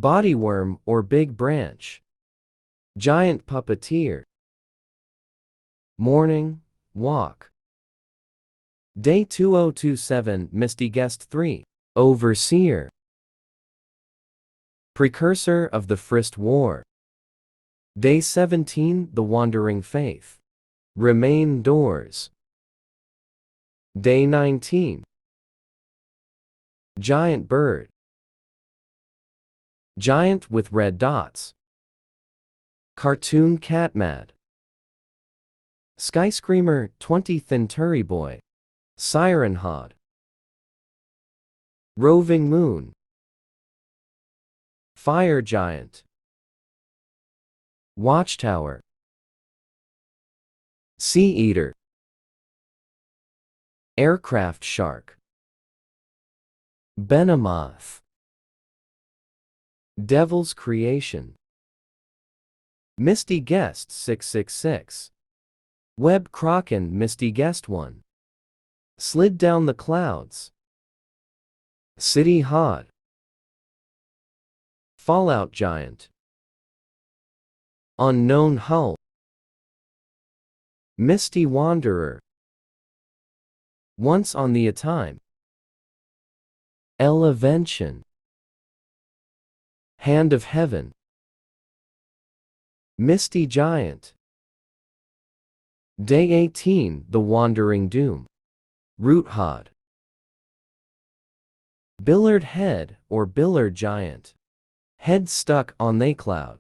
Bodyworm or big branch. Giant puppeteer. Morning walk. Day 2027, Misty Guest 3. Overseer. Precursor of the Frist War. Day 17, The Wandering Faith. Remain doors. Day 19. Giant bird. Giant with red dots. Cartoon catmad. Skyscreamer 20 Thinturi boy. Siren hod. Roving moon. Fire giant. Watchtower. Sea eater. Aircraft shark. Behemoth. Devil's creation. Misty Guest 666. Web Kraken Misty Guest 1. Slid down the clouds. City hod. Fallout giant. Unknown hull. Misty wanderer. Once on the a time. Elevention. Hand of heaven. Misty giant. Day 18, The Wandering Doom. Root hod. Billard head or billard giant. Head stuck on the cloud.